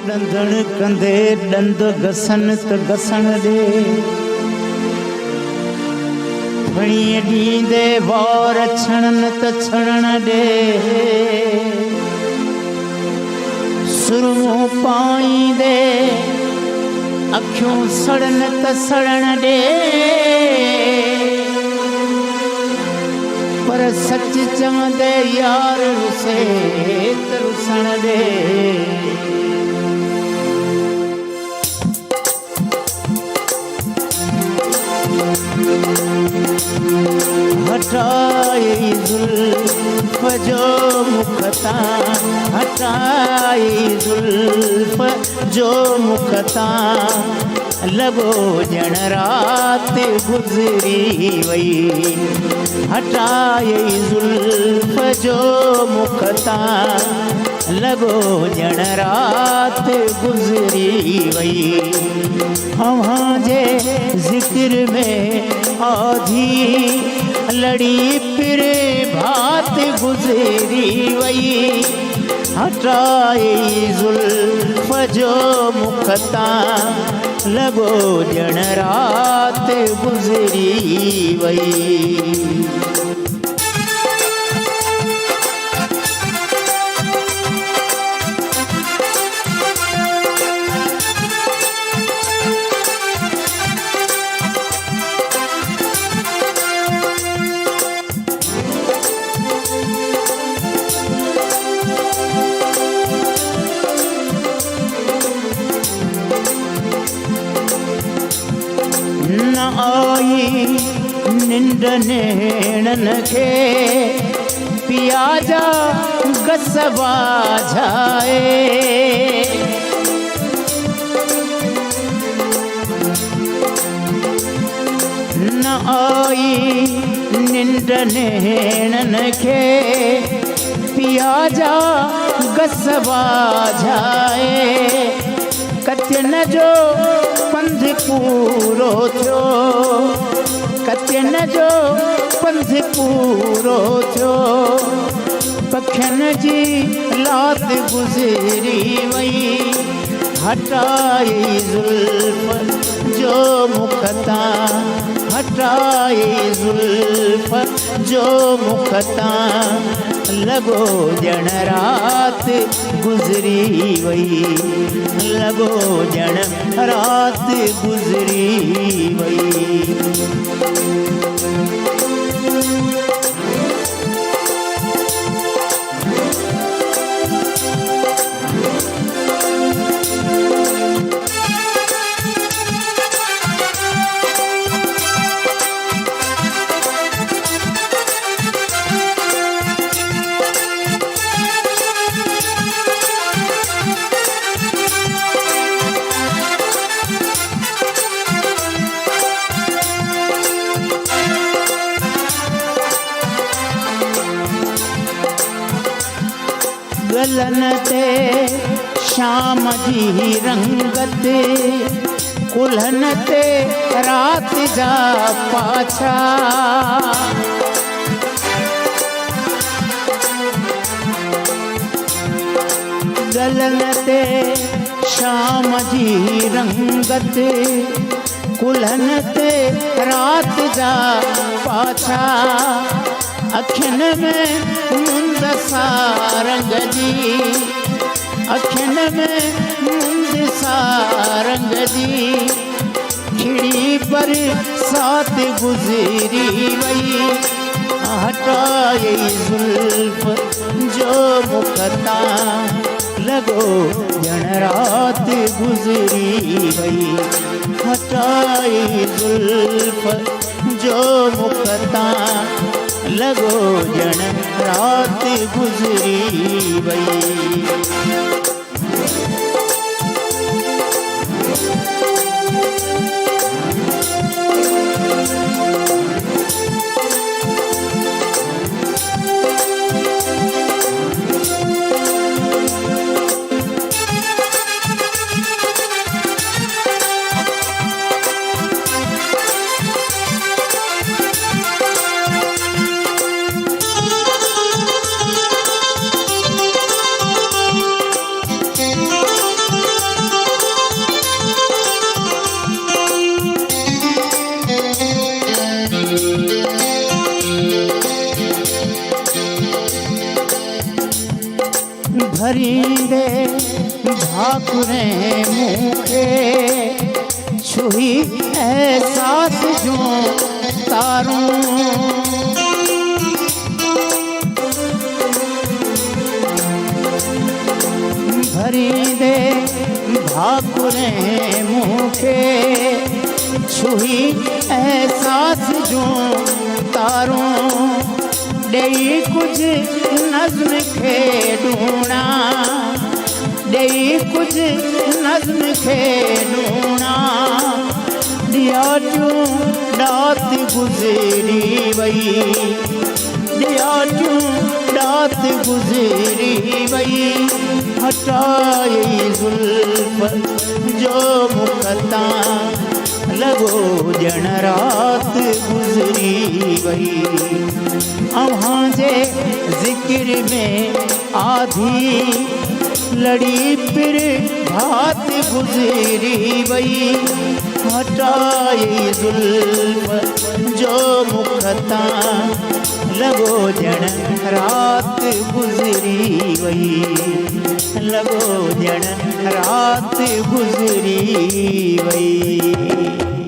डंदण कंदे डंद घसन त घसण दे फणी डींदे वार छणन त छणन दे सुरमो पाईंदे अखियों सड़न त सड़न दे पर सच चवंदे यार रुसे त रुसण दे हटाए जुल्फ जो मुखता हटाए जुल्फ जो मुखता लगो जण रात गुजरी वई हटाए जुल्फ जो मुखता लगो जण रात गुजरी वई अव्हां जे जिक्र में आधी लड़ी पिर भात गुजरी वई हटाए जुल्फ जो मुखता लगो जण रात गुजरी वई आई निंड नेणन खे पिया जा गसवा जाए न आई निंड नेणन खे पिया जा गसवा जाए कत्यन जो पंध पूरो थियो कत्यन जो पंध पूरो थियो पखियन जी लात गुजरी वई हटाए जुल्फ जो मुखता हटाए जुल्फ जो मुखता लगो जण रात गुजरी वई लगो जण रात गुजरी वई गलन ते शाम जी रंगत कुल्हन ते रात जा पाछा गलन ते शाम जी रंगत कुल्हन ते रात जा पाछा अखियन में मुंद सारंग जी अखियन में मुंद सारंग जी खिड़ी पर सात गुजरी वई हटाए जुल्फ जो मुखता लगो जण रात गुजरी वई हटाए जुल्फ जो मुखता लगो जण रात गुजरी वई भाकुरे मुखे छुई एहसास जो तारूं भरी दे भाकुरे मुखे छुई एहसास जो तारूं ॾेई कुछ नज़्म खे ढूंढा ॾेई कुछ नज़्म खे ढूंढा ॾियाटियूं रात गुज़री वई ॾियाटियूं रात गुज़री वई हटाई ज़ुल्फ़ जो मुक़ता लॻो ॼण रात गुज़री वई अव्हां जे ज़िक्र में आधी लड़ी फिर भात गुज़री वई हटाई ज़ुल्फ़ जो मुक़ता लॻो ॼण रात गुज़री वई लॻो ॼण रात गुज़री वई